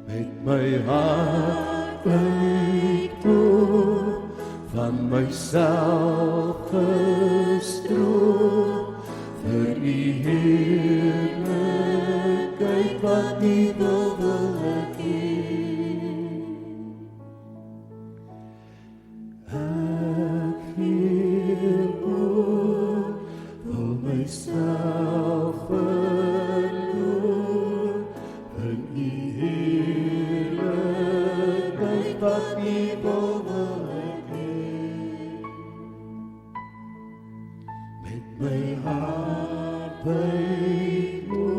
met my hart uittoe, van myself gestroop, vir die heerlikheid wat nie wil ek hê. Ek gee oor, wil myself verloor, in die heerlikheid wat nie wil ek hê. Met my hart uitloop,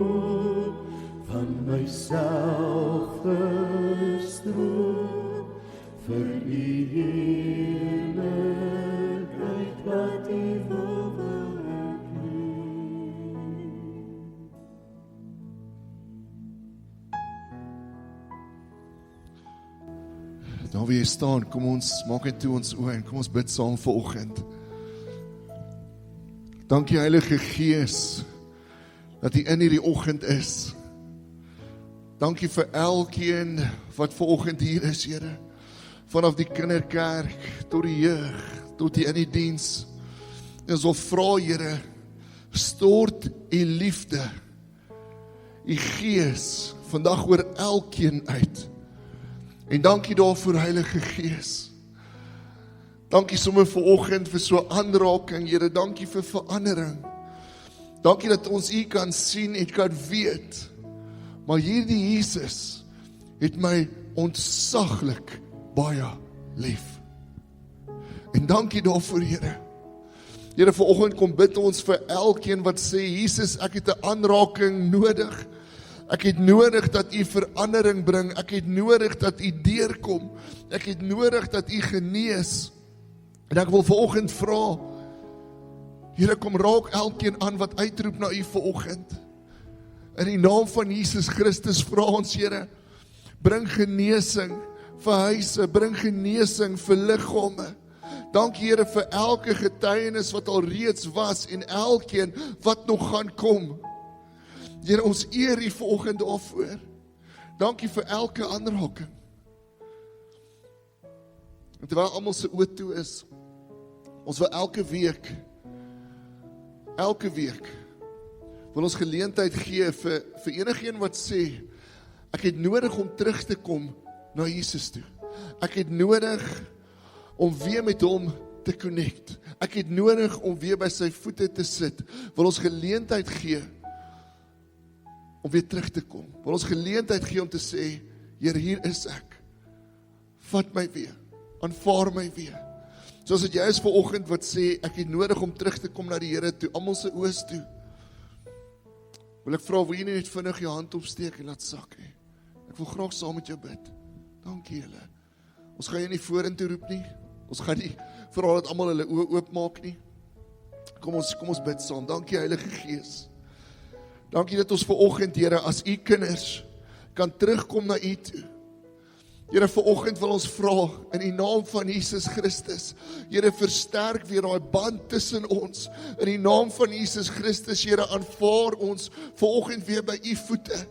van myself gestroop, vir die heerlikheid wat nie wil ek hê. Daar waar jy staan, kom ons, maak net toe ons oë en kom ons bid saam vanoggend. Dankie Heilige Gees, dat U in hierdie oggend is. Dankie vir elkeen wat vanoggend hier is, Here. Vanaf die kinderkerk, tot die jeug, tot die in die diens. En ons wil vra, Here, stort U liefde, U Gees, vandag oor elkeen uit. En dankie daarvoor, Heilige Gees. Dankie sommer vanoggend vir so aanraking, Here. Dankie vir verandering. Dankie dat ons U kan sien en kan weet. Maar hierdie Jesus het my ontsaglik baie lief. En dankie daarvoor, Here. Here, vanoggend kom bid ons vir elkeen wat sê, Jesus, ek het 'n aanraking nodig. Ek het nodig dat U verandering bring. Ek het nodig dat U deurkom. Ek het nodig dat U genees. En ek wil vanoggend vra, Here, kom raak elkeen aan wat uitroep na U vanoggend. In die naam van Jesus Christus vra ons, Here, bring genesing vir huise, bring genesing vir liggame. Dankie, Here, vir elke getuienis wat al reeds was en elkeen wat nog gaan kom. Here, ons eer U vanoggend daarvoor. Dankie vir elke aanraking. En terwyl almal se oë toe is, ons wil elke week wil ons geleentheid gee vir enigeen wat sê, ek het nodig om terug te kom na Jesus toe. Ek het nodig om weer met hom te connect. Ek het nodig om weer by sy voete te sit. Wil ons geleentheid gee om weer terug te kom. Wil ons geleentheid gee om te sê, Here, hier is ek. Vat my weer. Aanvaar my weer. Soos dit jy is vanoggend wat sê, ek het nodig om terug te kom na die Here toe, almal se oë toe. Wil ek vra, wil jy net vinnig jou hand opsteek en laat sak, hè? Ek wil graag saam met jou bid. Dankie julle. Ons gaan jy nie vorentoe roep nie. Ons gaan nie vra dat almal hulle oë oopmaak nie. Kom ons bid saam. Dankie Heilige Gees. Dankie dat ons vanoggend, Here, as U kinders kan terugkom na U toe. Here, vanoggend wil ons vra in die naam van Jesus Christus. Here, versterk weer daai band tussen ons. In die naam van Jesus Christus, Here, aanvaar ons vanoggend weer by U voete.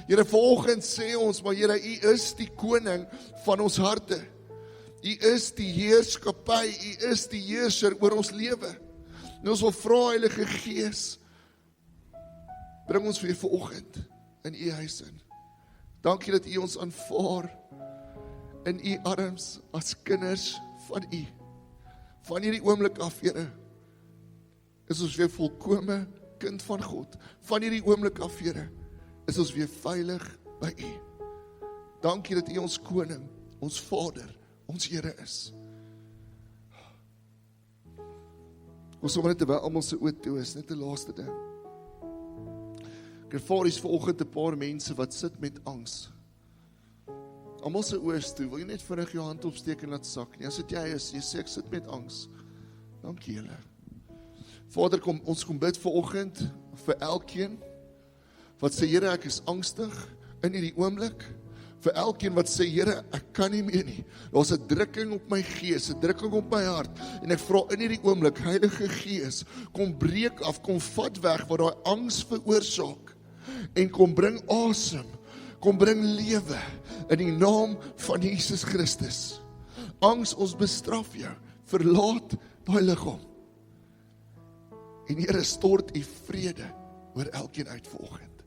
Here, vanoggend sê ons, maar Here, U is die koning van ons harte. U is die heerskappy, U is die heerser oor ons lewe. En ons wil vra, Heilige Gees, bring ons weer vanoggend in U huis in. Dankie dat U ons aanvaar in U arms as kinders van U. Van hierdie oomblik af, Here, is ons weer volkome kind van God. Van hierdie oomblik af, Here, is ons weer veilig by U. Dankie dat U ons koning, ons Vader, ons Here is. Ons sommer net terwyl almal se oë toe is, net 'n laaste ding. Ek ervaar hier's vanoggend 'n paar mense wat sit met angs. Almal se oë is toe, wil jy net vinnig jou hand opsteek en laat sak nie? As dit jy is, jy sê ek sit met angs. Dankie julle. Vader, ons kom bid vanoggend vir elkeen wat sê, Here, ek is angstig in hierdie oomblik. Vir elkeen wat sê, Here, ek kan nie meer nie. Daar's 'n drukking op my gees, 'n drukking op my hart. En ek vra in hierdie oomblik, Heilige Gees, kom breek af, kom vat weg wat daai angs veroorsaak. En kom bring asem. Kom bring lewe in die naam van Jesus Christus. Angs, ons bestraf jou. Verlaat daai liggaam. En Here, stort u vrede oor elkeen uit vanoggend.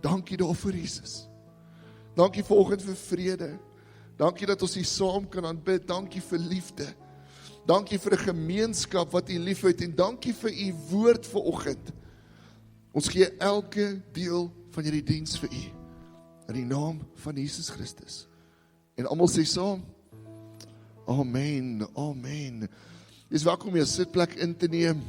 Dankie daarvoor, Jesus. Dankie vanoggend vir vrede. Dankie dat ons hier saam kan aanbid. Dankie vir liefde. Dankie vir 'n gemeenskap wat u liefhet en dankie vir u woord vanoggend. Ons gee elke deel van hierdie diens vir u in die naam van Jesus Christus. En almal sê saam: Amen, amen. Jy is welkom om jou sitplek in te neem.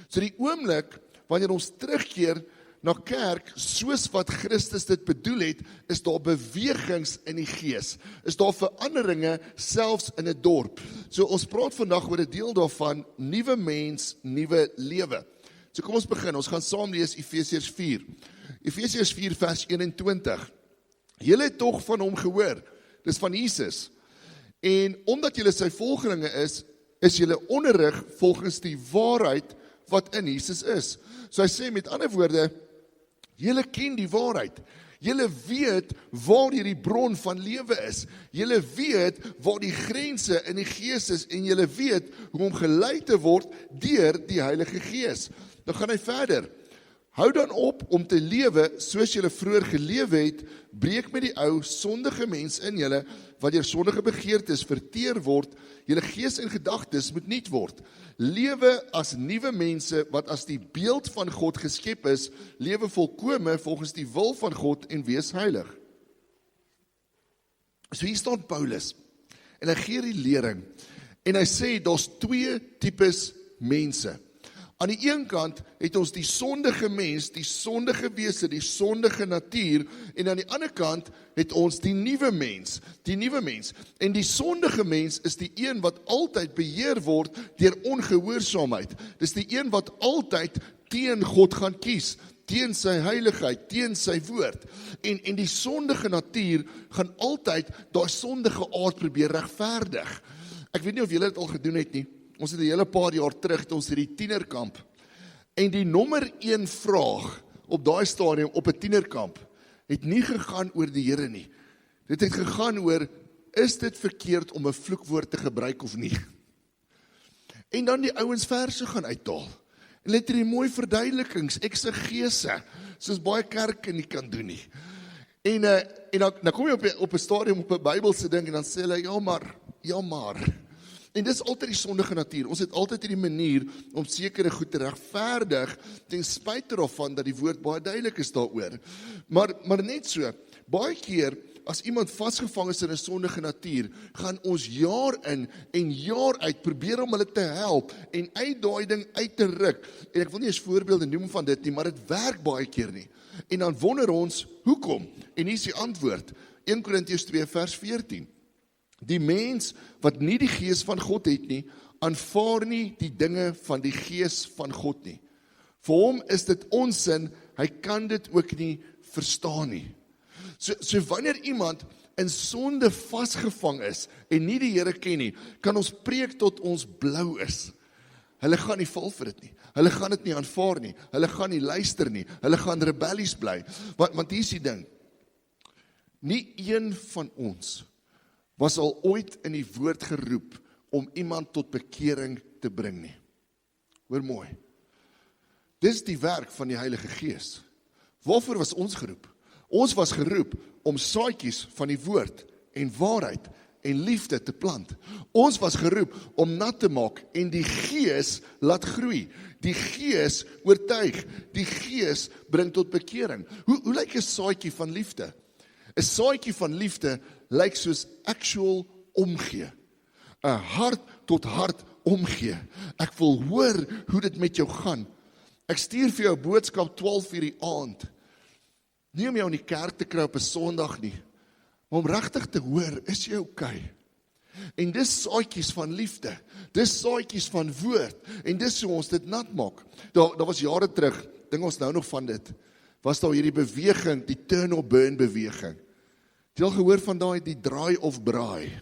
So die oomblik wanneer ons terugkeer na kerk, soos wat Christus dit bedoel het, is daar bewegings in die gees. Is daar veranderinge selfs in 'n dorp. So ons praat vandag oor 'n deel daarvan, nuwe mens, nuwe lewe. So kom ons begin, ons gaan saam lees Efesiërs 4. Efesiërs 4 vers 21. Julle het tog van hom gehoor, dis van Jesus. En omdat julle sy volgelinge is julle onderrig volgens die waarheid wat in Jesus is. So hy sê met ander woorde, julle ken die waarheid. Julle weet waar die bron van lewe is. Julle weet waar die grense in die gees is en julle weet hoe om gelei te word deur die Heilige Gees. Dan gaan hy verder. Hou dan op om te lewe soos julle vroeër gelewe het, breek met die ou sondige mens in julle wat deur sondige begeertes verteer word. Julle gees en gedagtes moet nuut word. Lewe as nuwe mense wat as die beeld van God geskep is, lewe volkome volgens die wil van God en wees heilig. So hier staan Paulus en hy gee die lering en hy sê daar's twee tipes mense. Aan die een kant het ons die sondige mens, die sondige wese, die sondige natuur, en aan die ander kant het ons die nuwe mens, En die sondige mens is die een wat altyd beheer word deur ongehoorsaamheid. Dis die een wat altyd teen God gaan kies, teen sy heiligheid, teen sy woord. En die sondige natuur gaan altyd daai sondige aard probeer regverdig. Ek weet nie of julle dit al gedoen het nie. Ons het 'n hele paar jaar terug, het ons hierdie tienerkamp. En die nommer 1 vraag op daai stadium op 'n tienerkamp het nie gegaan oor die Here nie. Dit het gegaan oor, is dit verkeerd om 'n vloekwoord te gebruik of nie? En dan die ouens verse gaan uithaal. En hulle het hierdie mooi verduidelikings, eksegese, soos baie kerke nie kan doen nie. En dan kom jy op 'n stadium op 'n Bybelse ding en dan sê hulle, ja maar. En dis altyd die sondige natuur. Ons het altyd hierdie manier om sekere goed te regverdig, ten spyte daarvan dat die woord baie duidelik is daaroor. Maar net so, baie keer, as iemand vasgevang is in 'n sondige natuur, gaan ons jaar in en jaar uit probeer om hulle te help en uit daai ding uit te ruk. En ek wil nie eens voorbeelde noem van dit nie, maar dit werk baie keer nie. En dan wonder ons, hoekom? En hier is die antwoord. 1 Korintiërs 2 vers 14. Die mens wat nie die gees van God het nie, aanvaar nie die dinge van die gees van God nie. Vir hom is dit onsin, hy kan dit ook nie verstaan nie. So wanneer iemand in sonde vasgevang is en nie die Here ken nie, kan ons preek tot ons blou is. Hulle gaan nie val vir dit nie. Hulle gaan dit nie aanvaar nie. Hulle gaan nie luister nie. Hulle gaan rebellies bly. Want hier is die ding. Nie een van ons was al ooit in die woord geroep om iemand tot bekering te bring nie. Hoor mooi. Dis die werk van die Heilige Gees. Waarvoor was ons geroep? Ons was geroep om saadjies van die woord en waarheid en liefde te plant. Ons was geroep om nat te maak en die Gees laat groei. Die Gees oortuig. Die Gees bring tot bekering. Hoe lyk 'n saadjie van liefde? 'n Saadjie van liefde lyk soos actual omgee. 'n Hart tot hart omgee. Ek wil hoor hoe dit met jou gaan. Ek stuur vir jou 'n boodskap 12 uur die aand. Nie om jou in die kerk te kry op 'n Sondag nie, maar om regtig te hoor, is jy okay? En dis saadjies van liefde, dis saadjies van woord, en dis hoe ons dit nat maak. Daar was jare terug, dink ons nou nog van dit, was daar hierdie beweging, die turn or burn beweging. Het jy al gehoor van die draai of braai?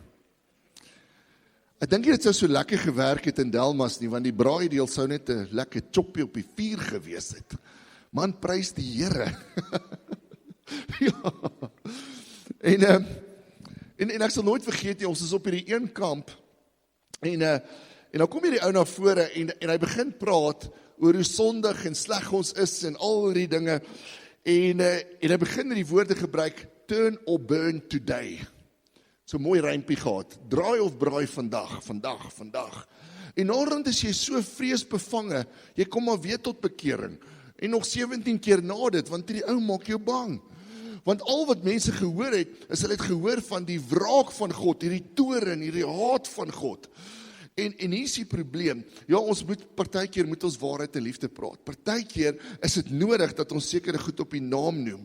Ek dink dit sou so lekker gewerk het in Delmas nie, want die braai deel sou net 'n lekker choppie op die vuur gewees het. Man, prys die Here. En ek sal nooit vergeet nie, ons is op hierdie een kamp, en dan kom hierdie ou na vore, en hy begin praat oor hoe sondig en sleg ons is, en al die dinge, en hy begin met die woorde gebruik, turn or burn today. So mooi rympie gehad, draai of braai vandag. En naderhand is jy so vreesbevange, jy kom maar weer tot bekering, en nog 17 keer na dit, want die ou maak jou bang. Want al wat mense gehoor het, is hulle het gehoor van die wraak van God, hierdie toorn, hierdie haat van God. En hier is die probleem, ja, partykeer moet ons waarheid en liefde praat, partykeer is dit nodig dat ons sekere goed op die naam noem,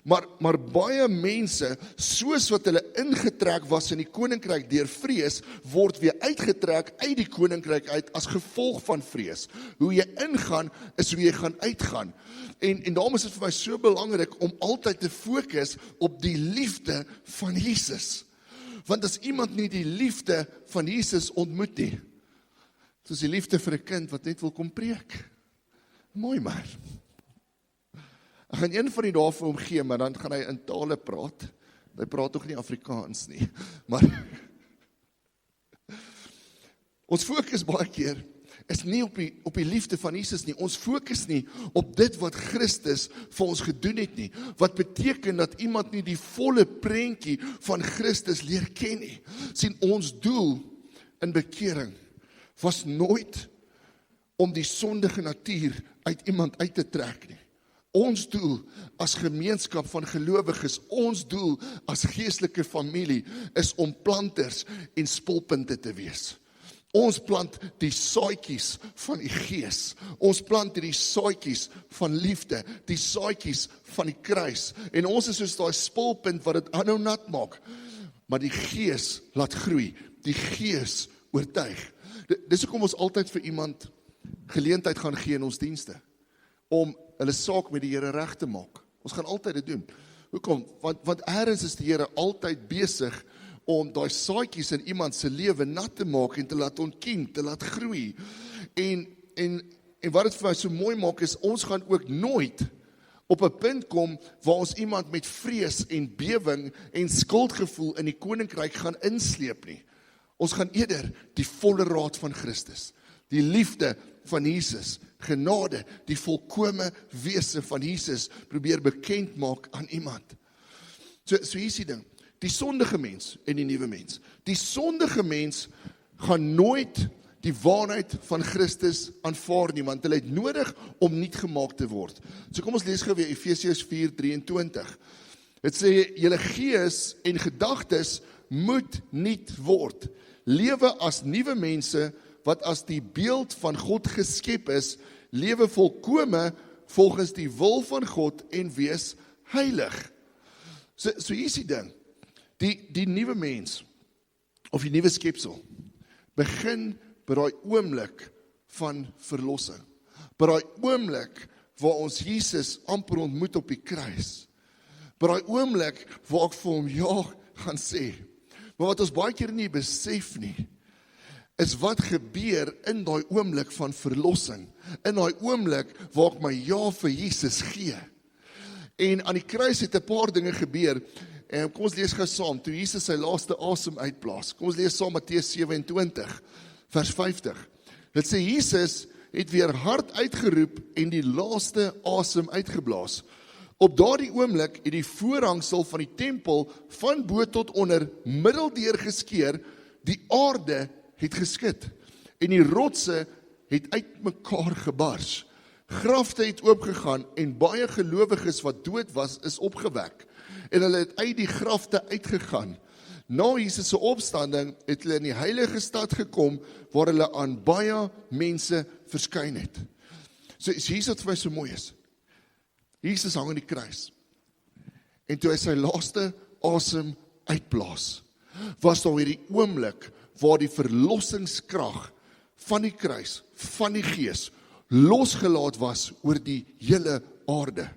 maar baie mense, soos wat hulle ingetrek was in die koninkryk deur vrees, word weer uitgetrek uit die koninkryk uit as gevolg van vrees. Hoe jy ingaan, is hoe jy gaan uitgaan. En daarom is dit vir my so belangrik om altyd te fokus op die liefde van Jesus. Want as iemand nie die liefde van Jesus ontmoet nie, soos die liefde vir 'n kind wat net wil kom preek. Mooi maar. Ek gaan een van die dae vir hom gee, maar dan gaan hy in tale praat. Hy praat toch nie Afrikaans nie. Maar ons fokus baie keer is nie op die liefde van Jesus nie. Ons fokus nie op dit wat Christus vir ons gedoen het nie. Wat beteken dat iemand nie die volle prentjie van Christus leer ken nie. Sien, ons doel in bekering was nooit om die sondige natuur uit iemand uit te trek nie. Ons doel as gemeenskap van gelowiges, ons doel as geestelike familie is om planters en spulpunte te wees. Ons plant die saadjies van die gees. Ons plant die saadjies van liefde, die saadjies van die kruis. En ons is soos daai spulpunt wat dit aanhou nat maak. Maar die gees laat groei, die gees oortuig. Dis hoekom ons altyd vir iemand geleentheid gaan gee in ons dienste, om hulle saak met die Here reg te maak. Ons gaan altyd dit doen. Hoekom? Want ergens is die Here altyd besig om daai saadjies in iemand se lewe nat te maak en te laat ontkiem, te laat groei. En wat dit vir my so mooi maak is, ons gaan ook nooit op 'n punt kom waar ons iemand met vrees en bewing en skuldgevoel in die koninkryk gaan insleep nie. Ons gaan eerder die volle raad van Christus, die liefde van Jesus, genade, die volkome wese van Jesus probeer bekend maak aan iemand. So hier is die ding, die sondige mens en die nuwe mens. Die sondige mens gaan nooit die waarheid van Christus aanvaar nie, want hulle het nodig om nuut gemaak te word. So kom ons lees gou weer Efesiërs 4:23. Dit sê, julle gees en gedagtes moet nuut word. Lewe as nuwe mense, wat as die beeld van God geskep is, lewe volkome volgens die wil van God en wees heilig. So hier is die ding, die nuwe mens, of die nuwe skepsel, begin by daai oomblik van verlossing. By daai oomblik waar ons Jesus amper ontmoet op die kruis. By daai oomblik waar ek vir hom ja gaan sê. Maar wat ons baie keer nie besef nie, is wat gebeur in daai oomblik van verlossing. In daai oomblik waar ek my ja vir Jesus gee. En aan die kruis het 'n paar dinge gebeur. En kom ons lees gou saam, toe Jesus sy laaste asem uitblaas. Kom ons lees saam Matteus 27, vers 50. Dit sê, Jesus het weer hard uitgeroep en die laaste asem uitgeblaas. Op daardie oomblik het die voorhangsel van die tempel van bo tot onder middeldeur geskeur, die aarde het geskit en die rotse het uitmekaar gebars. Grafte het oopgegaan en baie gelowiges wat dood was, is opgewek. En hulle het uit die grafte uitgegaan. Na Jesus se opstanding het hulle in die heilige stad gekom, waar hulle aan baie mense verskyn het. So Jesus wat vir my so mooi is. Jesus hang aan die kruis. En toe hy sy laaste asem uitblaas, was daar hierdie oomblik waar die verlossingskrag van die kruis, van die gees, losgelaat was oor die hele aarde.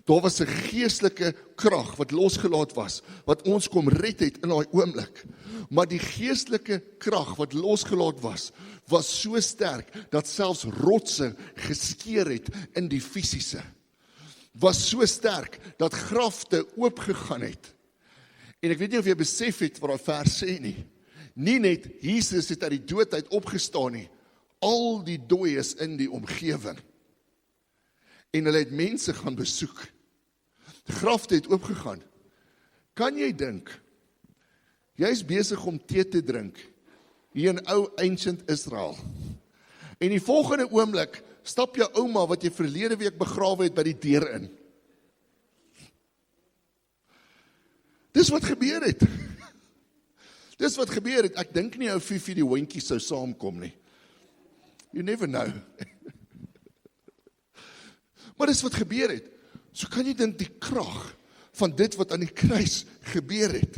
Daar was 'n geestelike krag wat losgelaat was, wat ons kom red het in daai oomblik. Maar die geestelike krag wat losgelaat was so sterk, dat selfs rotse geskeur het in die fisiese. Was so sterk, dat grafte oopgegaan het. En ek weet nie of jy besef het wat daai vers sê nie. Nie net Jesus het uit die dood uit opgestaan nie. Al die dooies in die omgewing. En hulle het mense gaan besoek. Die grafte het oopgegaan. Kan jy dink, jy is besig om tee te drink, hier in ou ancient Israel. En die volgende oomblik, stap jou ouma wat jy verlede week begrawe het by die deur in. Dis wat gebeur het. Dis wat gebeur het. Ek dink nie ou Fifi die hondjie sou saamkom nie. You never know. Maar dis wat gebeur het. So kan jy dink die krag van dit wat aan die kruis gebeur het.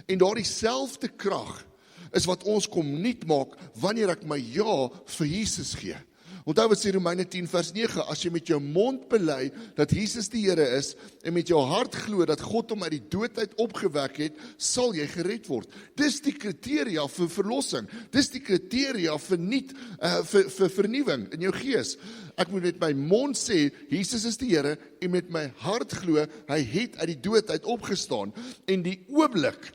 En daardie selfde krag is wat ons kom nuut maak wanneer ek my ja vir Jesus gee. Onthou wat sê Romeine 10 vers 9, as jy met jou mond bely dat Jesus die Here is en met jou hart glo dat God hom uit die dood uit opgewek het, sal jy gered word. Dis die kriteria vir verlossing. Dis die kriteria vir vernuwing in jou gees. Ek moet met my mond sê, Jesus is die Here, en met my hart glo, hy het uit die dood uit opgestaan. En die oomblik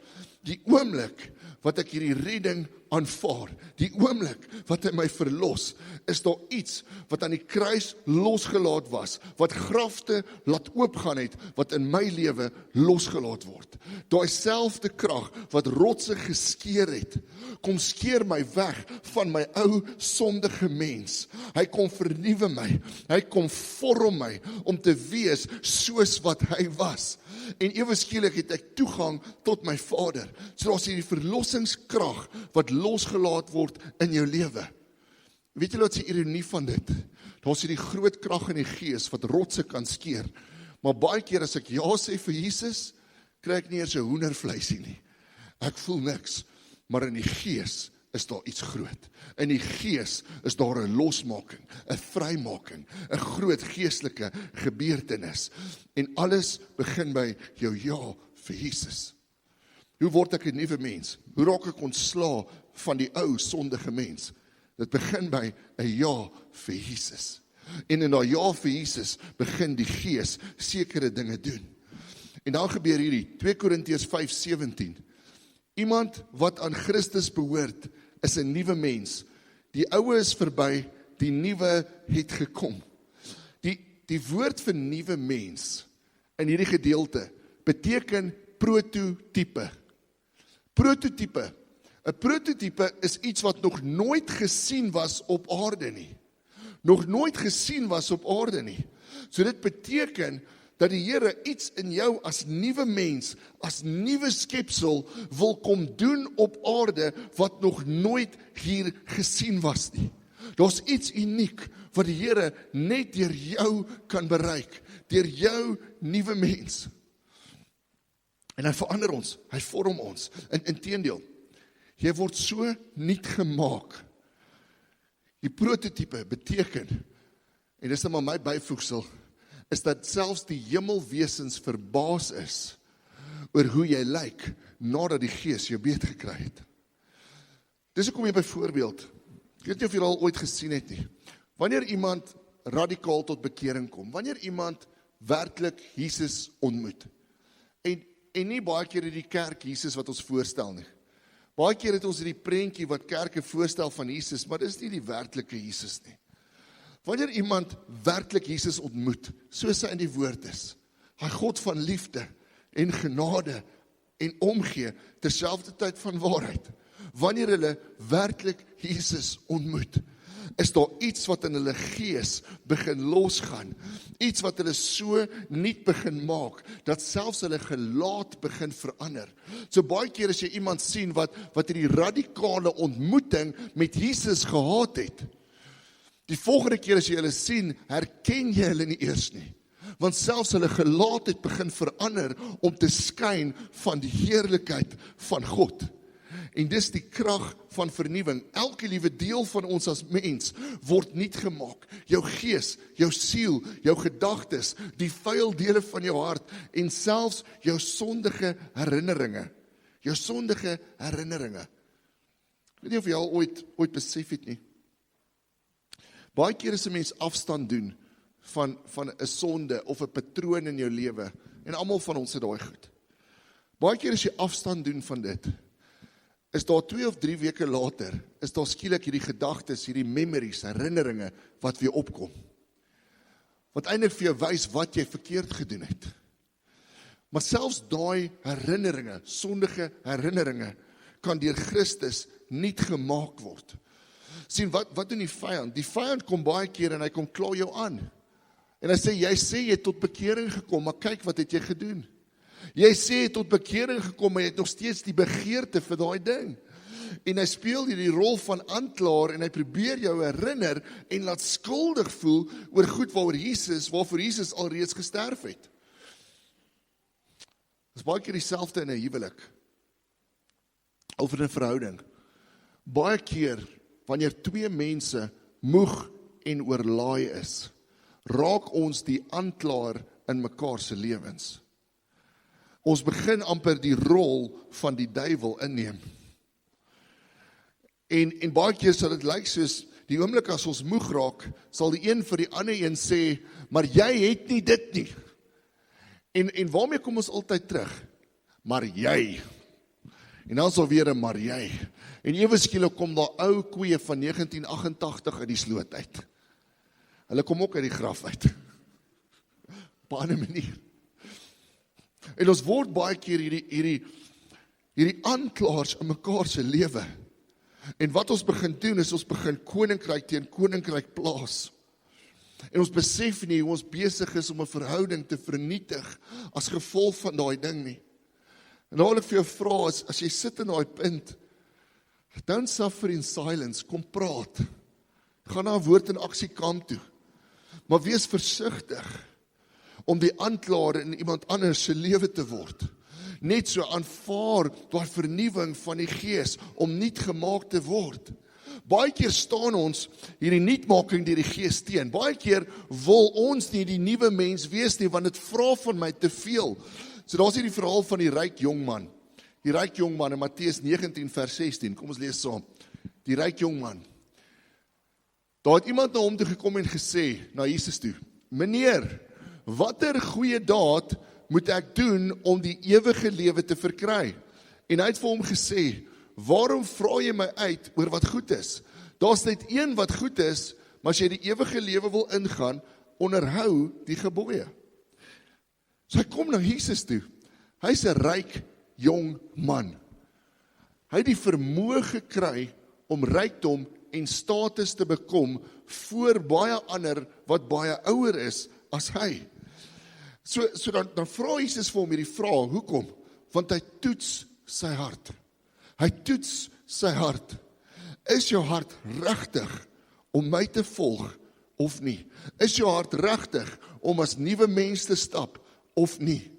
wat ek hierdie redding aanvaar, die oomblik wat hy my verlos, is daar iets wat aan die kruis losgelaat was, wat grafte laat oopgaan het, wat in my lewe losgelaat word. Daai selfde krag wat rotse geskeer het, kom skeer my weg van my ou sondige mens. Hy kom vernuwe my, hy kom vorm my om te wees soos wat hy was. En ewe skielik het ek toegang tot my Vader. So daar's hierdie verlossingskrag wat losgelaat word in jou lewe. Weet julle wat die ironie van dit? Daar's hierdie groot krag in die gees wat rotse kan skeer. Maar baie keer as ek ja sê vir Jesus, kry ek nie eers 'n hoendervleisie nie. Ek voel niks, maar in die gees is daar iets groot. In die gees is daar 'n losmaking, 'n vrymaking, 'n groot geestelike gebeurtenis. En alles begin by jou ja vir Jesus. Hoe word ek 'n nuwe mens? Hoe raak ek ontslae van die ou sondige mens? Dit begin by 'n ja vir Jesus. En in daai ja vir Jesus begin die Gees sekere dinge doen. En dan gebeur hierdie 2 Korintiërs 5:17. Iemand wat aan Christus behoort, is 'n nuwe mens. Die ou is verby, die nuwe het gekom. Die woord vir nuwe mens in hierdie gedeelte beteken prototype. Prototype. 'n Prototype is iets wat nog nooit gesien was op aarde nie. Nog nooit gesien was op aarde nie. So dit beteken dat die Here iets in jou as nuwe mens, as nuwe skepsel wil kom doen op aarde wat nog nooit hier gesien was nie. Daar's iets uniek wat die Here net deur jou kan bereik, deur jou nuwe mens. En hy verander ons, hy vorm ons. Inteendeel, jy word so nuut gemaak. Die prototype beteken, en dis maar my byvoegsel, is dat selfs die hemelwesens verbaas is oor hoe jy lyk nadat die Gees jou beet gekry het. Dis hoekom jy byvoorbeeld, ek weet nie of jy al ooit gesien het nie, wanneer iemand radikaal tot bekering kom, wanneer iemand werklik Jesus ontmoet, en nie baie keer in die kerk Jesus wat ons voorstel nie. Baie keer het ons die prentjie wat kerke voorstel van Jesus, maar dis nie die werklike Jesus nie. Wanneer iemand werklik Jesus ontmoet, soos hy in die woord is, hy God van liefde en genade en omgee, terselfdertyd van waarheid, wanneer hulle werklik Jesus ontmoet, is daar iets wat in hulle gees begin losgaan, iets wat hulle so nuut begin maak, dat selfs hulle gelaat begin verander. So baie keer as jy iemand sien wat hierdie radikale ontmoeting met Jesus gehad het, die volgende keer as jy hulle sien, herken jy hulle nie eers nie. Want selfs hulle gelaatheid begin verander om te skyn van die heerlikheid van God. En dis die krag van vernuwing. Elke liewe deel van ons as mens word nuut gemaak. Jou gees, jou siel, jou gedagtes, die vuil dele van jou hart en selfs jou sondige herinneringe. Jou sondige herinneringe. Ek weet nie of jy al ooit besef het nie. Baie keer as 'n mens afstand doen van 'n sonde of 'n patroon in jou lewe, en almal van ons het daai goed. Baie keer as jy afstand doen van dit, is daar 2 of 3 weke later, is daar skielik hierdie gedagtes, hierdie memories, herinneringe, wat weer opkom. Wat eintlik vir jou wys wat jy verkeerd gedoen het. Maar selfs daai herinneringe, sondige herinneringe, kan deur Christus nuut gemaak word. Sien, wat doen die vyand? Die vyand kom baie keer en hy kom kla jou aan. En hy sê, jy het tot bekering gekom, maar kyk wat het jy gedoen. Jy sê jy het tot bekering gekom, maar jy het nog steeds die begeerte vir daai ding. En hy speel hierdie rol van aanklaer en hy probeer jou herinner en laat skuldig voel oor goed waarvoor Jesus alreeds gesterf het. Dit is baie keer dieselfde in 'n huwelik. Of in 'n verhouding. Baie keer, wanneer 2 mense moeg en oorlaai is, raak ons die aanklaer in mekaar se lewens. Ons begin amper die rol van die duiwel inneem. En baie keer sal dit lyk soos, die oomblik as ons moeg raak, sal die een vir die ander een sê, maar jy het nie dit nie. En waarmee kom ons altyd terug? Maar jy. En dan sal weer 'n maar jy. En ewe skielik kom daar ou koeie van 1988 uit die sloot uit. Hulle kom ook uit die graf uit. Op 'n ander manier. En ons word baie keer hierdie aanklaers in mekaar se lewe. En wat ons begin doen is ons begin koninkryk teen koninkryk plaas. En ons besef nie hoe ons besig is om 'n verhouding te vernietig as gevolg van daai ding nie. En nou wil ek vir jou vra, as jy sit in daai punt, don't suffer in silence, kom praat. Gaan na 'n woord en aksie kamp toe. Maar wees versigtig om die aanklaer in iemand anders se lewe te word. Net so aanvaar daai vernuwing van die gees om nuut gemaak te word. Baie keer staan ons hierdie nuutmaking deur die gees teen. Baie keer wil ons nie die nuwe mens wees nie, want dit vra van my te veel. So daar's hierdie verhaal van die ryk jong man. Die ryk jong man in Matteus 19 vers 16. Kom ons lees saam. Die ryk jong man. Daar het iemand na hom toe gekom en gesê, na Jesus toe, meneer, watter goeie daad moet ek doen om die ewige lewe te verkry? En hy het vir hom gesê, waarom vra jy my uit oor wat goed is? Daar's net een wat goed is, maar as jy die ewige lewe wil ingaan, onderhou die gebooie. So hy kom na Jesus toe. Hy's 'n ryk jong man. Hy het die vermoë gekry om rykdom en status te bekom voor baie ander wat baie ouer is as hy. So dan vra Jesus vir hom hierdie vraag, hoekom? Want hy toets sy hart. Hy toets sy hart. Is jou hart regtig om my te volg of nie? Is jou hart regtig om as nuwe mens te stap of nie?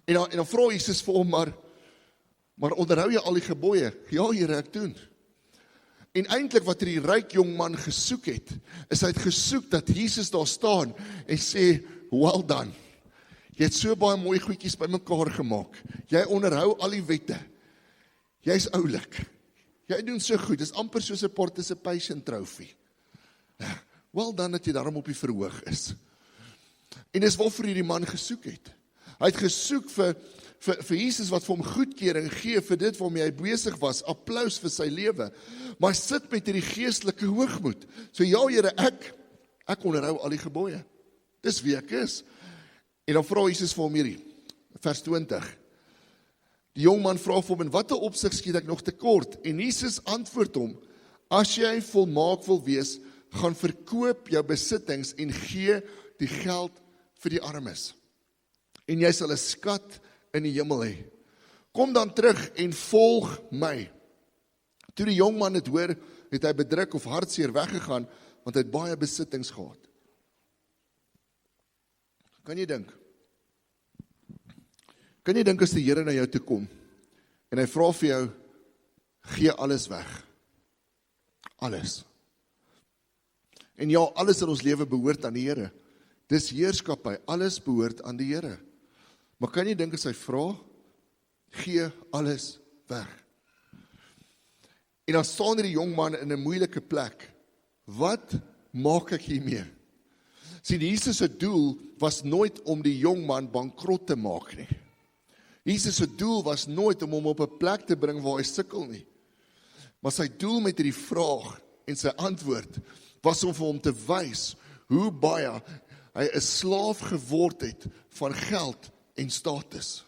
En dan vra Jesus vir hom, maar onderhou jy al die gebooie? Ja, Here, ek doen. En eintlik wat die ryk jong man gesoek het, is hy het gesoek dat Jesus daar staan en sê, well done. Jy het so baie mooi goedjies bymekaar gemaak. Jy onderhou al die wette. Jy's oulik. Jy doen so goed. Dis amper soos 'n participation trophy. Well done dat jy daarom op die verhoog is. En dis waarvoor hierdie man gesoek het. Hy het gesoek vir Jesus wat vir hom goedkeuring gee vir dit waarmee hy besig was, applous vir sy lewe. Maar hy sit met hierdie geestelike hoogmoed. So ja, Here, ek onderhou al die gebooie. Dis wie ek is. En dan vra Jesus vir hom hierdie, vers 20. Die jong man vra vir hom, in watter opsig skiet ek nog tekort? En Jesus antwoord hom, as jy volmaak wil wees, gaan verkoop jou besittings en gee die geld vir die armes. En jy sal 'n skat in die hemel hê. Kom dan terug en volg my. Toe die jong man dit hoor, het hy bedruk of hartseer weggegaan, want hy het baie besittings gehad. Kan jy dink? Kan jy dink as die Here na jou toe kom, en hy vra vir jou, gee alles weg. Alles. En ja, alles in ons lewe behoort aan die Here. Dis heerskappy, alles behoort aan die Here. Maar kan jy dink as hy vra, gee alles weg. En dan staan die jong man in 'n moeilike plek. Wat maak ek hiermee? Sien, Jesus se doel was nooit om die jong man bankrot te maak nie. Jesus se doel was nooit om hom op 'n plek te bring waar hy sukkel nie. Maar sy doel met hierdie vraag en sy antwoord was om vir hom te wys hoe baie hy 'n slaaf geword het van geld en status.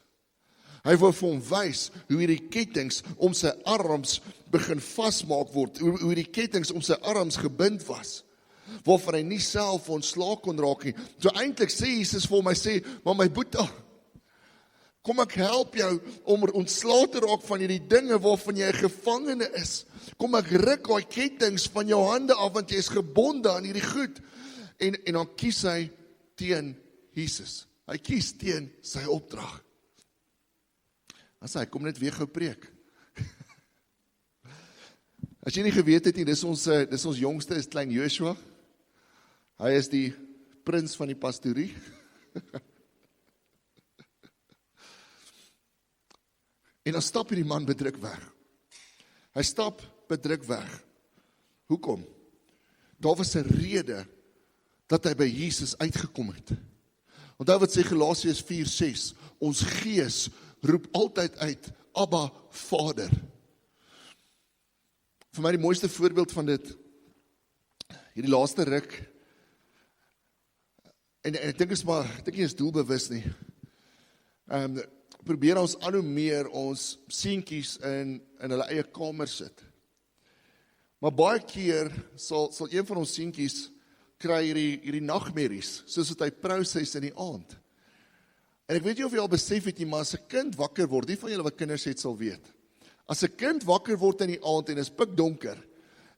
Hy wou vir hom wys hoe hierdie kettinge om sy arms begin vasmaak word, hoe hierdie kettinge om sy arms gebind was, waarvan hy nie self ontslae kon raak nie. So eintlik sê Jesus vir hom, hy sê, maar my boetie, kom ek help jou om ontslae te raak van hierdie dinge waarvan jy 'n gevangene is. Kom ek ruk daai kettinge van jou hande af, want jy is gebonde aan hierdie goed. En dan kies hy teen Jesus. Hy kies teen sy opdrag. Dan sê hy, kom net weer gou preek. As jy nie geweet het nie, dis ons jongste is klein Joshua. Hy is die prins van die pastorie. En dan stap hierdie man bedruk weg. Hy stap bedruk weg. Hoekom? Daar was 'n rede dat hy by Jesus uitgekom het. Onthou wat sê Galasiërs 4:6, ons gees roep altyd uit, Abba, Vader. Vir my die mooiste voorbeeld van dit, hierdie laaste ruk, en ek dink nie is doelbewus nie, probeer ons al hoe meer ons seentjies in hulle eie kamer sit. Maar baie keer sal een van ons seentjies kry hierdie nagmerries, soos wat hy proses in die aand. En ek weet nie of jy al besef het nie, maar as 'n kind wakker word, die van julle wat kinders het sal weet, as 'n kind wakker word in die aand en is pikdonker,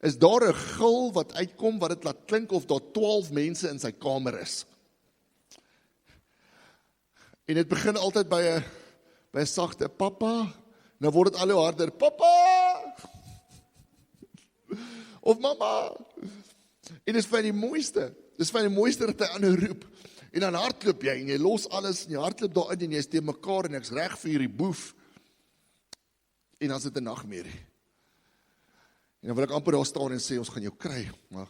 is daar 'n gil wat uitkom wat dit laat klink of daar 12 mense in sy kamer is. En dit begin altyd by 'n sagte papa, nou word dit al hoe harder, papa! Of mama! En dit is vir die mooiste, dat hy aanhou roep, en dan hardloop jy, en jy los alles, en jy hardloop daarin, en jy is teen mekaar, en ek's reg vir hierdie boef, en dan is dit 'n nagmerrie. En dan wil ek amper daar staan en sê, ons gaan jou kry, maar,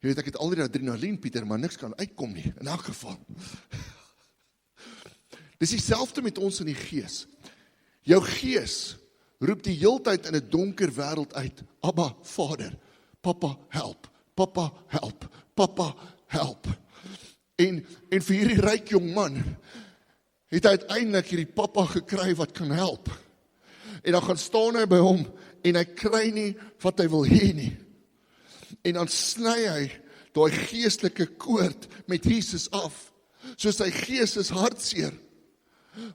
jy weet, ek het al die adrenalien, Pieter, maar niks kan uitkom nie, in elk geval. Dis dieselfde met ons in die gees. Jou gees roep die heeltyd in 'n donker wêreld uit, Abba, Vader, Papa, help, Papa, help, Papa, help. En vir hierdie ryk jong man, het hy uiteindelik hierdie papa gekry wat kan help. En dan gaan staan hy by hom, en hy kry nie wat hy wil hê nie. En dan sny hy daai geestelike koord met Jesus af, so sy gees is hartseer.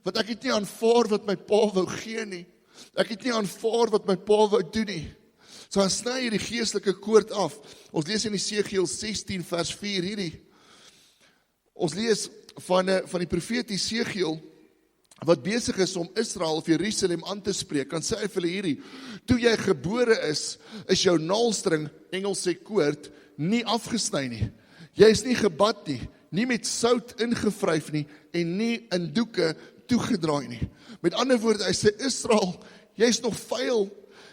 Want ek het nie aanvaar wat my pa wou gee nie. Ek het nie aanvaar wat my pa wou doen nie. So hy sny hierdie geestelike koord af. Ons lees in Esegiel 16 vers 4 hierdie. Ons lees van die profeet Esegiel, wat besig is om Israel of Jerusalem aan te spreek, kan sê hy vir hulle hierdie, toe jy gebore is jou naalstring, Engels sê koord, nie afgesny nie. Jy is nie gebad nie, nie met sout ingevryf nie, en nie in doeke toegedraai nie. Met ander woorde, hy sê, Israel, jy is nog vuil,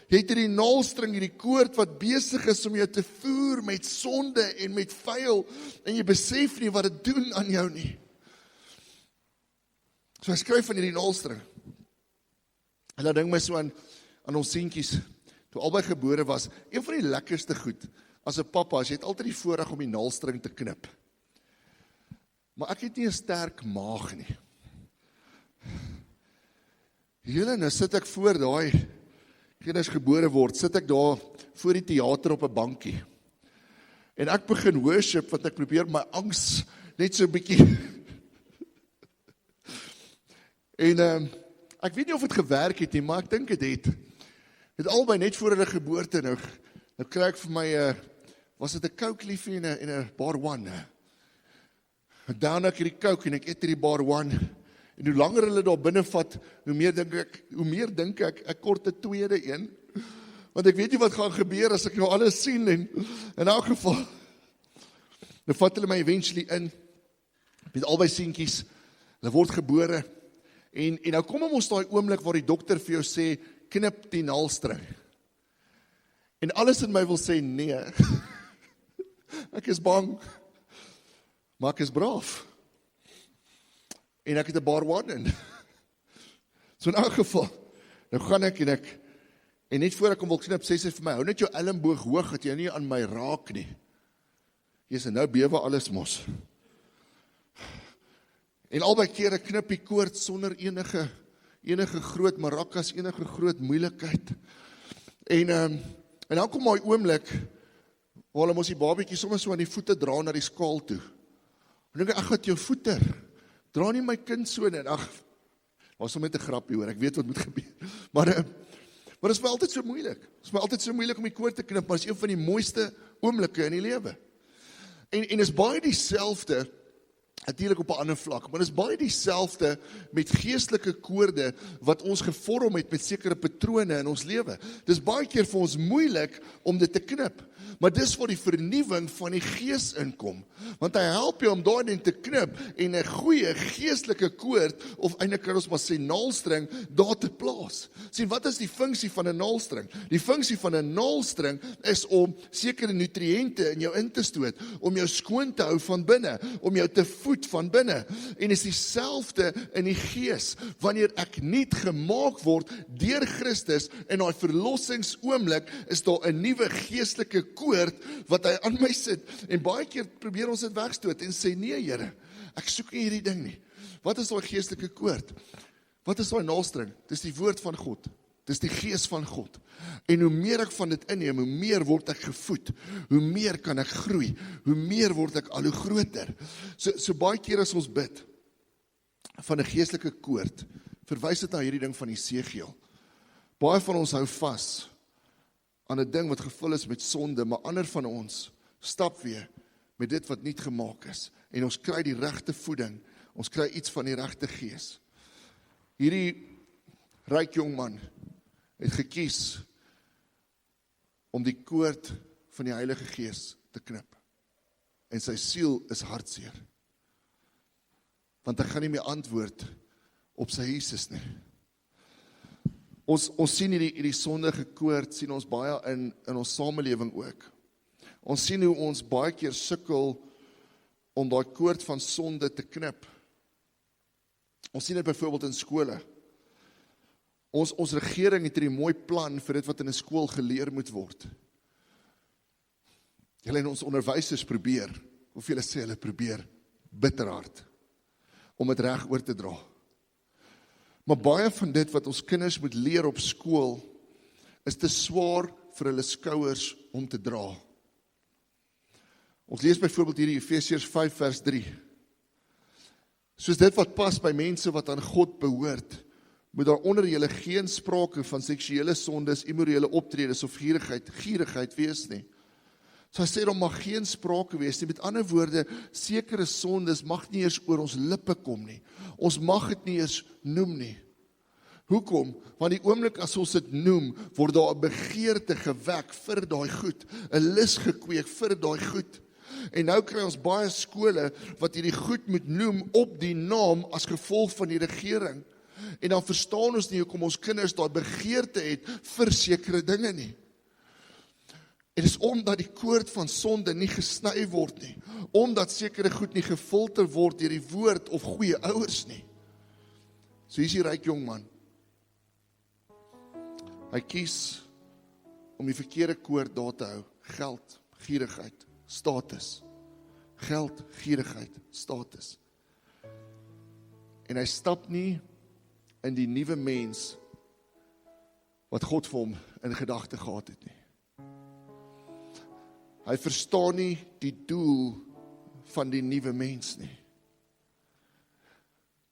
jy het hierdie naalstring, hierdie koord wat besig is om jou te voer met sonde en met vuil, en jy besef nie wat dit doen aan jou nie. So hy skryf van hierdie naalstring. En dan dink my so aan ons seentjies, toe albei gebore was, een van die lekkerste goed, as 'n papa, as jy het altyd die voorreg om die naalstring te knip. Maar ek het nie 'n sterk maag nie. Julle, nou sit ek voor daai kinders gebore word, sit ek daar voor die teater op 'n bankie. En ek begin worship, want ek probeer my angs net so 'n bietjie. En ek weet nie of het gewerk het nie, maar ek dink het het. Het albei net voor hulle geboorte nou kry ek vir my, was dit 'n Coke liefie en 'n Bar One. Dan ek hierdie Coke en ek eet hierdie Bar One. En hoe langer hulle daar binne vat, hoe meer dink ek kort 'n tweede een. Want ek weet nie wat gaan gebeur as ek nou alles sien en in elk geval. Nou vat hulle my eventually in. Met albei seentjies, hulle word gebore. En nou kom ons daai oomblik waar die dokter vir jou sê, knip die naalstring. En alles in my wil sê nee. Ek is bang. Maar ek is braaf. En ek het 'n Bar One in. So in elk geval, nou gaan ek en net voor ek hom wil knip, sê sy vir my, hou net jou elmboog hoog, dat jy nie aan my raak nie. Jy nou bewe alles mos. En albei kere knip die koord sonder enige groot maracas, enige groot moeilikheid. En dan kom my oomblik, waar hulle mos die babietjie sommer so aan die voete dra na die skaal toe. En dink ek, ag, wat jou voete, dra nie my kind so net, ag, was om met 'n grapie hoor, ek weet wat moet gebeur. Maar dit is my altyd so moeilik. Dit is my altyd so moeilik om die koord te knip, maar dit is een van die mooiste oomblikke in die lewe. En is baie dieselfde, natuurlik op 'n ander vlak, maar is baie dieselfde met geestelike koorde wat ons gevorm het met sekere patrone in ons lewe. Dis baie keer vir ons moeilik om dit te knip, maar dis waar die vernuwing van die gees inkom, want hy help jou om daardie te knip en 'n goeie geestelike koord, of eintlik kan ons maar sê naalstring, daar te plaas. Sien, wat is die funksie van 'n naalstring? Die funksie van 'n naalstring is om sekere nutriënte in jou in te stoot, om jou skoon te hou van binne, om jou te voed van binne, en is dieselfde in die gees, wanneer ek nuut gemaak word deur Christus, en daai verlossingsoomblik is daar 'n nuwe geestelike koord wat hy aan my sit, en baie keer probeer ons dit wegstoot, en sê, nee Here, ek soek nie hierdie ding nie. Wat is daai geestelike koord? Wat is daai naalstring? Dis die woord van God. Dis die gees van God. En hoe meer ek van dit inneem, hoe meer word ek gevoed, hoe meer kan ek groei, hoe meer word ek al hoe groter. So baie keer as ons bid van 'n geestelike koord, verwys dit na hierdie ding van Esegiel. Baie van ons hou vas aan 'n ding wat gevul is met sonde, maar ander van ons stap weer met dit wat nuut gemaak is, en ons kry die regte voeding, ons kry iets van die regte gees. Hierdie ryk jong man het gekies om die koord van die Heilige Gees te knip. En sy siel is hartseer. Want hy gaan nie meer antwoord op sy Jesus nie. Ons sien hierdie sondige koord, sien ons baie in ons samelewing ook. Ons sien hoe ons baie keer sukkel om daai koord van sonde te knip. Ons sien dit byvoorbeeld in skole. Ons regering het 'n mooi plan vir dit wat in 'n skool geleer moet word. Julle en ons onderwysers probeer, of julle sê hulle probeer, bitterhard, om dit reg oor te dra. Maar baie van dit wat ons kinders moet leer op skool, is te swaar vir hulle skouers om te dra. Ons lees byvoorbeeld hier in Efesiërs 5 vers 3. Soos dit wat pas by mense wat aan God behoort, moet daar onder julle geen sprake van seksuele sondes, immorele optredes of gierigheid wees nie. So hy sê, daar mag geen sprake wees nie. Met ander woorde, sekere sondes mag nie eers oor ons lippe kom nie. Ons mag dit nie eers noem nie. Hoekom? Want die oomblik as ons dit noem, word daar 'n begeerte gewek vir daai goed, 'n lus gekweek vir daai goed. En nou kry ons baie skole wat hierdie goed moet noem op die naam as gevolg van die regering. En dan verstaan ons nie hoekom ons kinders daai begeerte het vir sekere dinge nie. En dis omdat die koord van sonde nie gesny word nie, omdat sekere goed nie gefilter word deur die woord of goeie ouers nie. So hier is die ryk jong man. Hy kies om die verkeerde koord daar te hou. Geld, gierigheid, status. Geld, gierigheid, status. En hy stap nie in die nuwe mens wat God vir hom in gedagte gehad het nie. Hy verstaan nie die doel van die nuwe mens nie.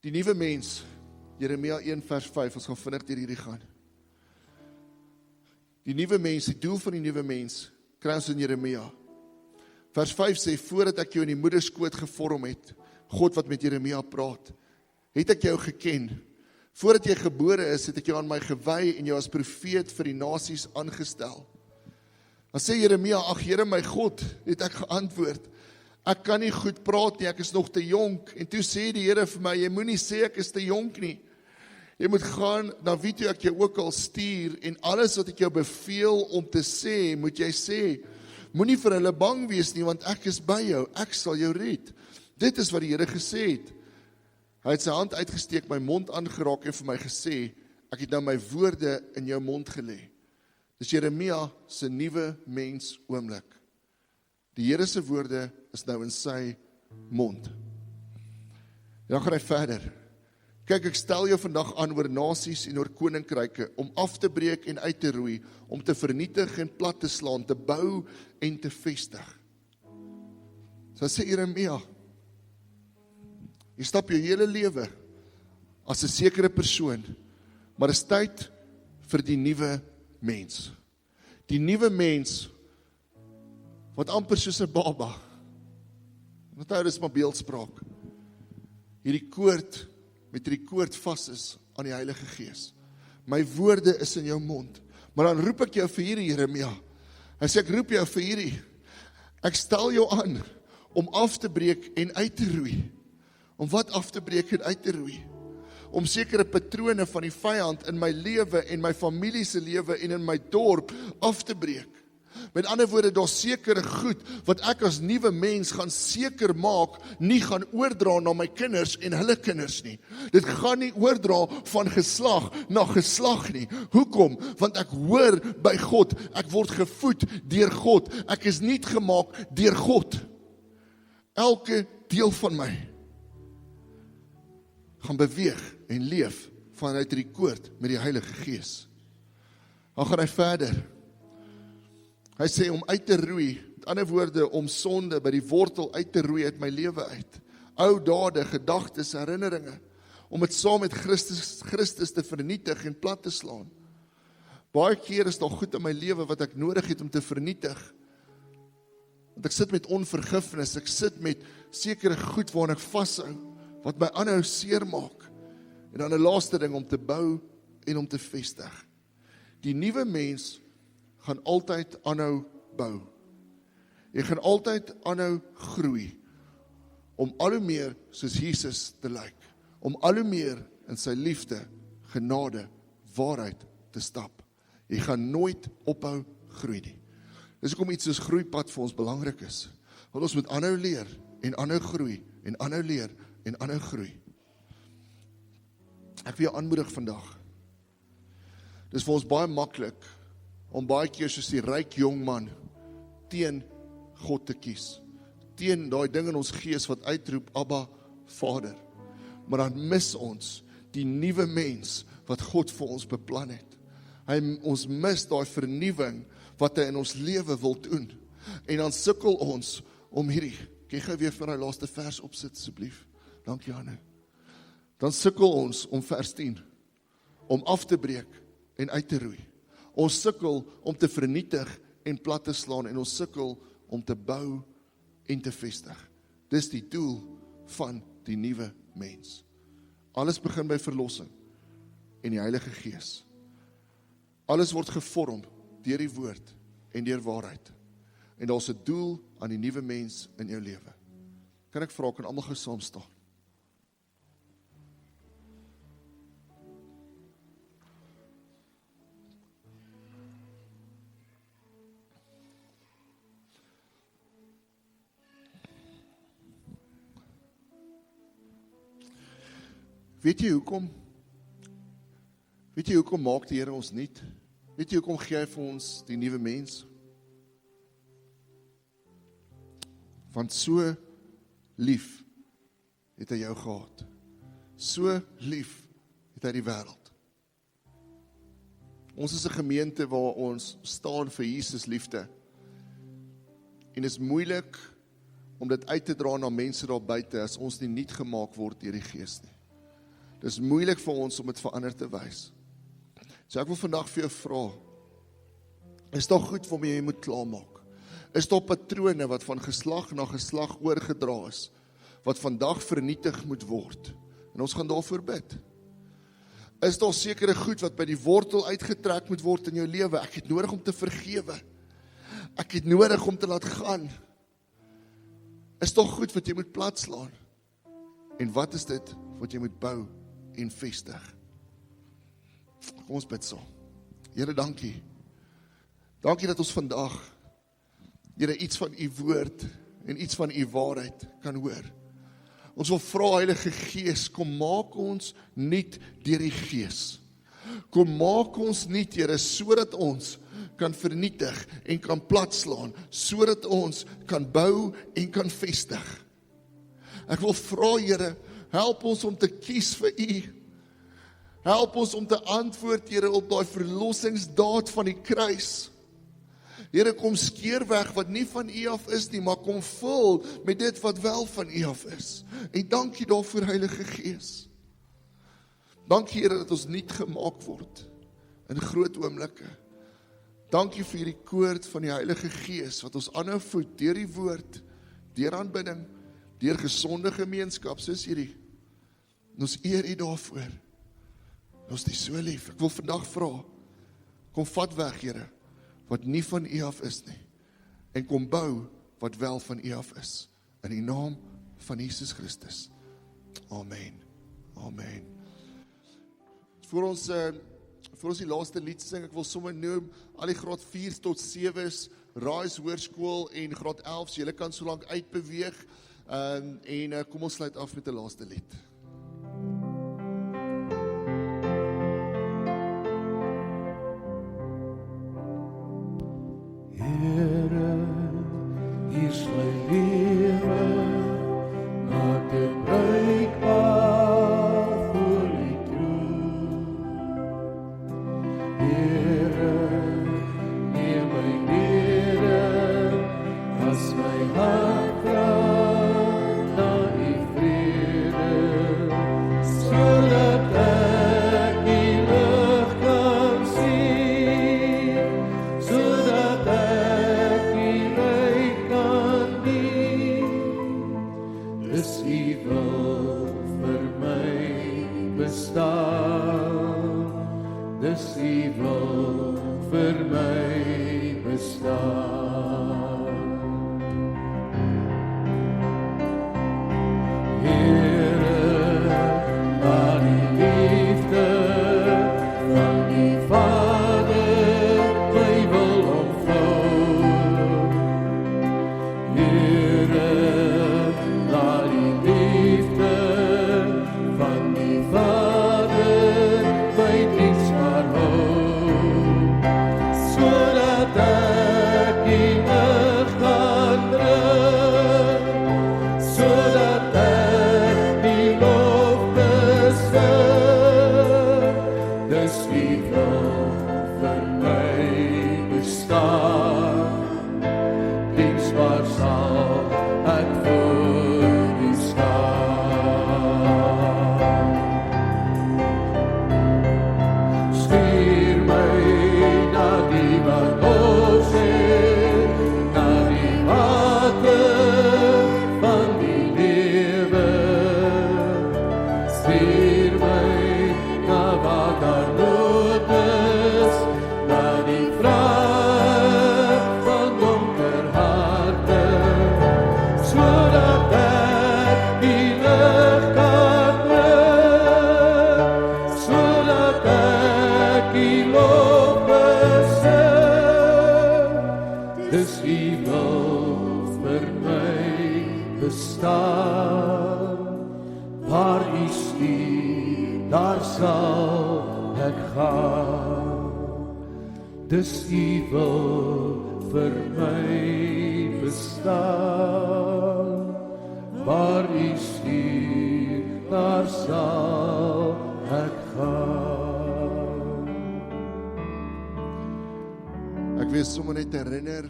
Die nuwe mens, Jeremia 1 vers 5, ons gaan vinnig deur hierdie gaan. Die nuwe mens, die doel van die nuwe mens, kry ons in Jeremia. Vers 5 sê, voordat ek jou in die moederskoot gevorm het, God wat met Jeremia praat, het ek jou geken. Voordat jy gebore is, het ek jou aan my gewy en jou as profeet vir die nasies aangestel. Dan sê Jeremia, ag Here my God, het ek geantwoord, ek kan nie goed praat nie, ek is nog te jonk. En toe sê die Here vir my, jy moenie sê ek is te jonk nie. Jy moet gaan na wie toe ek jou ook al stuur, en alles wat ek jou beveel om te sê, moet jy sê. Moenie vir hulle bang wees nie, want ek is by jou, ek sal jou red. Dit is wat die Here gesê het. Hy het sy hand uitgesteek, my mond aangeraak en vir my gesê, ek het nou my woorde in jou mond gelê. Dis Jeremia se nuwe mens oomblik. Die Here se woorde is nou in sy mond. En dan gaan hy verder. Kyk, ek stel jou vandag aan oor nasies en oor koninkryke, om af te breek en uit te roei, om te vernietig en plat te slaan, te bou en te vestig. So sê Jeremia, jy stap jou hele lewe as 'n sekere persoon, maar is tyd vir die nuwe mens. Die nuwe mens, wat amper soos 'n baba, onthou dis maar beeldspraak, hierdie koord, met hierdie koord vas is aan die Heilige Gees. My woorde is in jou mond, maar dan roep ek jou vir hierdie, Jeremia. Hy sê, ek roep jou vir hierdie, ek stel jou aan, om af te breek en uit te roei. Om wat af te breek en uit te roei? Om sekere patrone van die vyand in my lewe en my familie se lewe en in my dorp af te breek. Met ander woorde, daar's sekere goed wat ek as nuwe mens gaan seker maak, nie gaan oordra na my kinders en hulle kinders nie. Dit gaan nie oordra van geslag na geslag nie. Hoekom? Want ek hoor by God, ek word gevoed deur God, ek is nuut gemaak deur God. Elke deel van my gaan beweeg en leef vanuit die koord met die Heilige Gees. Dan gaan hy verder. Hy sê om uit te roei, met ander woorde om sonde by die wortel uit te roei uit my lewe uit. Ou dade, gedagtes, herinneringe, om dit saam met Christus te vernietig en plat te slaan. Baie keer is daar goed in my lewe wat ek nodig het om te vernietig. Want ek sit met onvergifnis, ek sit met sekere goed waarin ek vashou, wat my aanhou seermaak. En dan 'n laaste ding om te bou en om te vestig. Die nuwe mens gaan altyd aanhou bou. Jy gaan altyd aanhou groei, om al hoe meer soos Jesus te lyk, om al hoe meer in sy liefde, genade, waarheid te stap. Jy gaan nooit ophou groei nie. Dis hoekom iets soos groeipad vir ons belangrik is. Want ons moet aanhou leer en aanhou groei en aanhou leer en aanhou groei. Ek wil jou aanmoedig vandag. Dis vir ons baie maklik om baie keer soos die ryk jong man teen God te kies. Teen daai ding in ons gees wat uitroep, Abba, Vader. Maar dan mis ons die nuwe mens wat God vir ons beplan het. Ons mis daai vernuwing wat hy in ons lewe wil doen. En dan sukkel ons om hierdie, kan jy gou weer vir daai laaste vers opsit asseblief? Dankie, Hanne. Dan sukkel ons om vers 10, om af te breek en uit te roei. Ons sukkel om te vernietig en plat te slaan, en ons sukkel om te bou en te vestig. Dis die doel van die nuwe mens. Alles begin by verlossing en die Heilige Gees. Alles word gevorm deur die woord en deur waarheid. En daar's 'n doel aan die nuwe mens in jou lewe. Kan ek vra, kan almal gou saam staan? Weet jy hoekom? Weet jy hoekom maak die Here ons nuut? Weet jy hoekom gee hy vir ons die nuwe mens? Want so lief het hy jou gehad. So lief het hy die wêreld. Ons is 'n gemeente waar ons staan vir Jesus liefde. En dit is moeilik om dit uit te dra na mense daar buite as ons nie nuut gemaak word deur die Gees nie. Dit is moeilik vir ons om dit vir ander te wys. So ek wil vandag vir jou vra, is daar goed waarmee jy moet klaarmaak? Is daar patrone wat van geslag na geslag oorgedra is, wat vandag vernietig moet word? En ons gaan daarvoor bid. Is daar sekere goed wat by die wortel uitgetrek moet word in jou lewe? Ek het nodig om te vergewe. Ek het nodig om te laat gaan. Is daar goed wat jy moet platslaan? En wat is dit wat jy moet bou en vestig? Kom ons bid saam. Here, dankie. Dankie dat ons vandag, Here, iets van u woord en iets van u waarheid kan hoor. Ons wil vra, Heilige Gees, kom maak ons nuut deur die Gees. Kom maak ons nuut, Here, sodat ons kan vernietig en kan platslaan, sodat ons kan bou en kan vestig. Ek wil vra, Here, help ons om te kies vir U. Help ons om te antwoord, Here, op daai verlossingsdaad van die kruis. Here, kom skeer weg wat nie van U af is nie, maar kom vul met dit wat wel van U af is. En dankie daarvoor, Heilige Gees. Dankie, Here, dat ons nuut gemaak word in groot oomblikke. Dankie vir hierdie koord van die Heilige Gees, wat ons aanhou voed deur die woord, deur aanbidding, deur gesonde gemeenskap, soos hierdie. En ons eer U daarvoor. Ons is so lief. Ek wil vandag vra, kom vat weg, Here, wat nie van U af is nie, en kom bou wat wel van U af is. In die naam van Jesus Christus. Amen. Amen. Voor ons die laaste lied sing, ek wil sommer noem, al die graad 4 tot 7's, Rise Hoërskool en graad 11's, julle kan so lank uitbeweeg, en kom ons sluit af met die laaste lied. Here, hier is my lewe, maak dit bruikbaar vir U troon. Here, neem my nere, as my hart vraag na U vrede, sodat ek die lig kan sien, sodat ek die ryk kan dien. Dis U wil vir my bestaan, dis U wil vir my bestaan. Here, laat die liefde van die Vader my wil omvou. Here, laat die liefde van die Vader my diensbaar hou, sodat ek die lig kan bring, sodat ek die lof besing. Dis U wil vir my bestaan, diensbaar sal ek voor U staan. Stuur my na die wat ons het, na die water van die lewe. Stuur my na waar daar nood is, na die vraag van donker harte, sodat ek die lig kan bring, sodat ek die lof besing. Dis U wil vir my bestaan, waar U stuur, daar sal ek gaan. Dis U wil vir my bestaan, waar U stuur, daar sal ek gaan. Ek wil sommer net herinner,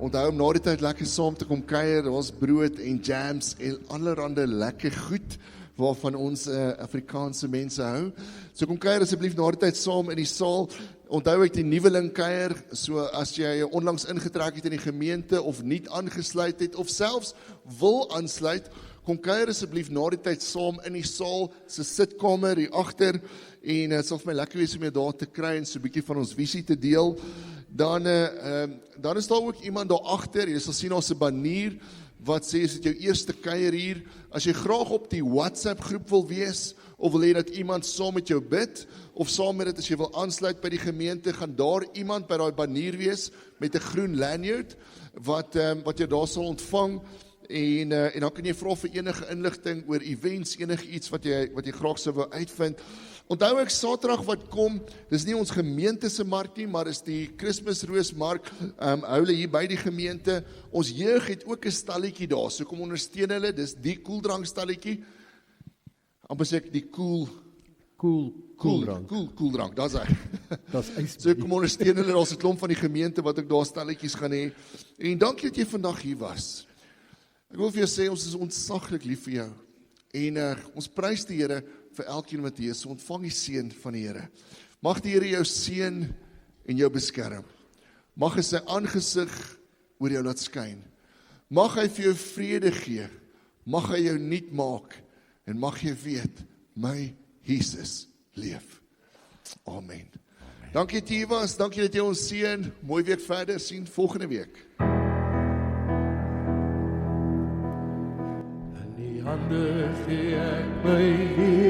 onthou om na die tyd lekker saam te kom kuier, daar was brood en jams en allerhande lekker goed, waarvan ons Afrikaanse mense hou. So kom kuier asseblief na die tyd saam in die saal. Onthou ek die nuweling kuier, so as jy onlangs ingetrek het in die gemeente, of nie aangesluit het, of selfs wil aansluit, kom kuier asseblief na die tyd saam in die saal, se sitkamer hier agter, en het sal vir my lekker wees om jou daar te kry, en so 'n bietjie van ons visie te deel. Dan is daar ook iemand daar agter, jy sal sien daar's 'n banier, wat sê, is dit jou eerste kuier hier? As jy graag op die WhatsApp groep wil wees, of wil hê dat iemand saam met jou bid, of saam met dit as jy wil aansluit by die gemeente, gaan daar iemand by daai banier wees, met 'n groen lanyard, wat jy daar sal ontvang, en dan kan jy vra vir enige inligting oor events, enige iets wat jy graag sou wil uitvind. Onthou ek Saterdag wat kom, dis nie ons gemeente se mark nie, maar is die Kersroosmark, hou hulle hier by die gemeente. Ons jeug het ook 'n stalletjie daar, so kom ondersteun hulle, dis die koeldrank stalletjie. Amper sê ek die koeldrank, daar's hy. Das ys. So kom ondersteun hulle, daar's 'n klomp van die gemeente wat ook daar stalletjies gaan hê. En dankie dat jy vandag hier was. Ek wil vir jou sê, ons is ontsaglik lief vir jou. En ons prys die Here vir elkeen wat hier is. So ontvang die seën van die Here. Mag die Here jou seën en jou beskerm. Mag hy sy aangesig oor jou laat skyn. Mag hy vir jou vrede gee. Mag hy jou nuut maak. En mag jy weet, my Jesus leef. Amen. Dankie dat jy was, dankie dat jy ons seën. Mooi week verder, sien volgende week. In die hande gee ek my lewe.